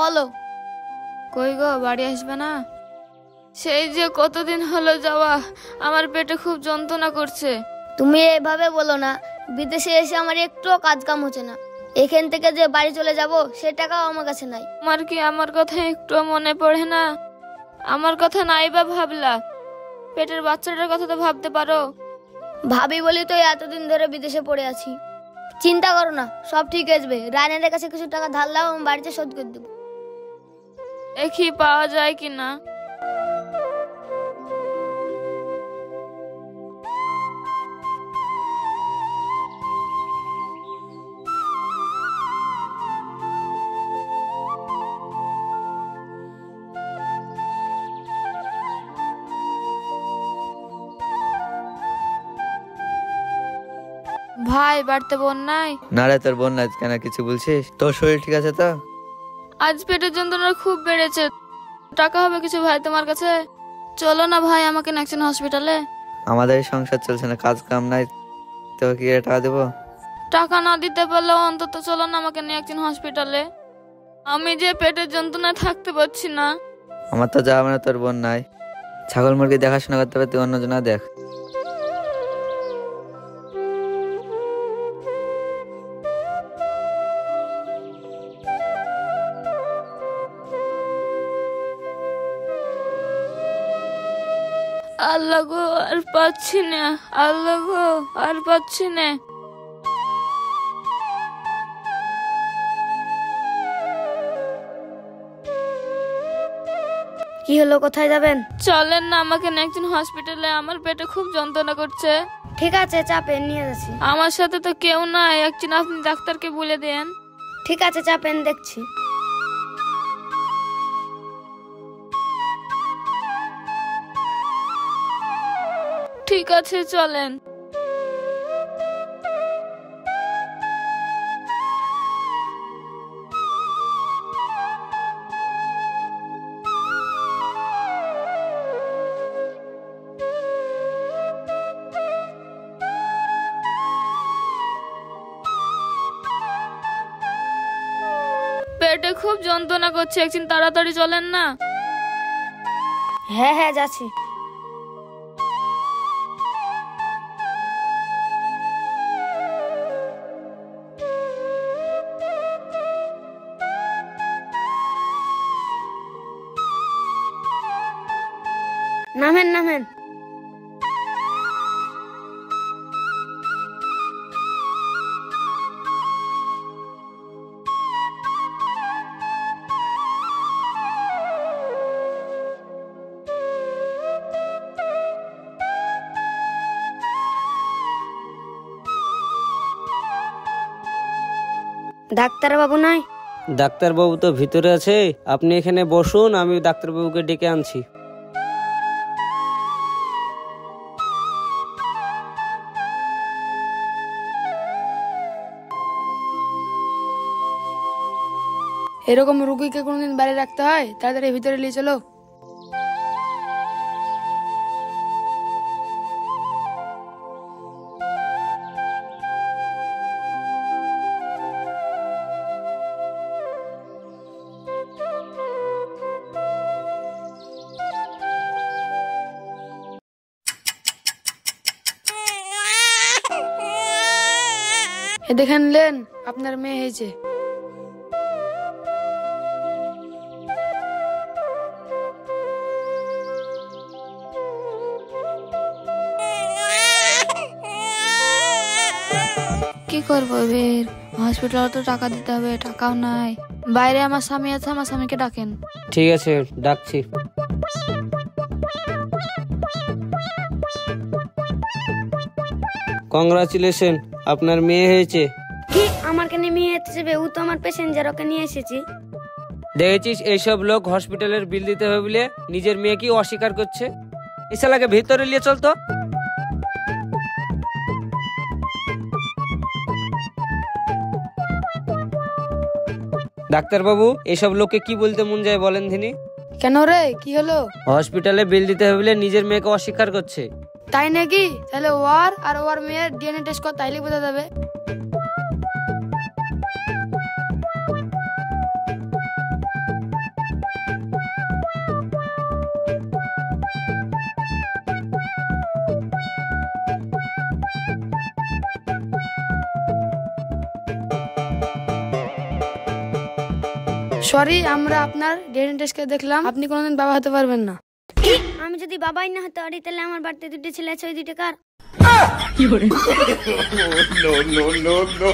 বলো। কই গো, বাড়ি আসবে না? সেই যে কতদিন হলো যাওয়া, আমার পেটে খুব যন্ত্রণা করছে। তুমি এভাবে বলো না, বিদেশে এসে আমার একটুও কাজ কাম হচ্ছে না। এখান থেকে যে বাড়ি চলে যাব সে টাকাও আমার কাছে নাই। আমার কি আমার কথা একটু মনে পড়ে না? আমার কথা নাই বা ভাবলা, পেটের বাচ্চাটার কথা তো ভাবতে পারো। ভাবি বলি তো এতদিন ধরে বিদেশে পড়ে আছি। চিন্তা করো না, সব ঠিক আসবে। রায়নাদের কাছে কিছু টাকা ধার দাও, আমি বাড়িতে শোধ করে দেবো। দেখি পাওয়া যায় কিনা। ভাই, বাড়িতে বোন নাই? না রে, তোর বোন নাই কেন, কিছু বলছিস? তোর শরীর ঠিক আছে তো? আজ পেটের যন্ত্রণা খুব বেড়েছে। টাকা হবে কিছু ভাই তোমার কাছে? চলো না ভাই, আমাকে নেক্সট হসপিটালে। আমাদের সংসার চলছে না, কাজ কাম নাই, তোকে কি টাকা দেবো? টাকা না দিতে পারলেও অন্তত চলো না আমাকে নিয়ে একদিন হসপিটালে। আমি যে পেটের যন্ত্রণায় থাকতে পারছি না। আমার তো যাওয়া মানে, তোর বোন নাই। ছাগল মুরগি দেখাশোনা করতে হবে, তুই অন্যজনা দেখ। আল্লাহ গো, আর পাচ্ছি না। আল্লাহ গো, আর পাচ্ছি না। কি হলো, কোথায় যাবেন? চলেন না আমাকে একদিন হসপিটালে, আমার পেটে খুব যন্ত্রণা করছে। ঠিক আছে, চাপেন, নিয়ে যাচ্ছি। আমার সাথে তো কেউ নাই, একদিন আপনি ডাক্তারকে বলে দেন। ঠিক আছে, চাপেন, দেখছি। ঠিক আছে, চলেন। পেটে খুব যন্ত্রণা করছে, একদিন তাড়াতাড়ি চলেন না। হ্যাঁ হ্যাঁ, যাচ্ছি। নামেন নামেন। ডাক্তার বাবু নাই? ডাক্তারবাবু তো ভিতরে আছে, আপনি এখানে বসুন, আমি ডাক্তারবাবুকে ডেকে আনছি। এরকম রুগীকে কোনোদিন বাইরে রাখতে হয়? তাড়াতাড়ি ভিতরে নিয়ে চলো। এ দেখেন লেন, আপনার মেয়ে হয়েছে। কি করবো এবার? হসপিটালে তো টাকা দিতে হবে, টাকাও নাই। বাইরে আমার স্বামী আছে, আমার স্বামীকে ডাকেন। ঠিক আছে, ডাকছি। কংগ্রাচুলেশন, আপনার মেয়ে হয়েছে। কি, আমার কেন মেয়ে হতে যাবে? ও তো আমার প্যাসেঞ্জার, ওকে নিয়ে এসেছি। দেখেছিস এইসব লোক হসপিটালের বিল দিতে হবে বলে নিজের মেয়েকে অস্বীকার করছে। ইসালাকে ভিতরে নিয়ে চলতো। ডাক্তারবাবু, এসব লোককে কি বলতে মন যায় বলেন দিনি? কেন রে, কি হলো? হসপিটালে বিল দিতে হবে বলে নিজের মেয়েকে অস্বীকার করছে। তাই নাকি? তাহলে ওর আর ওর মেয়ের ডিএনএ টেস্ট কর, তাইলে বোঝা যাবে। সরি, আমরা আপনার ডিএনএ টেস্টকে দেখলাম, আপনি কোনোদিন বাবা হতে পারবেন না। আমি যদি বাবাই না হতে পারি তাহলে আমার বাড়িতে দুটো ছেলে আছে, ওই দুটো কার? no, no, no.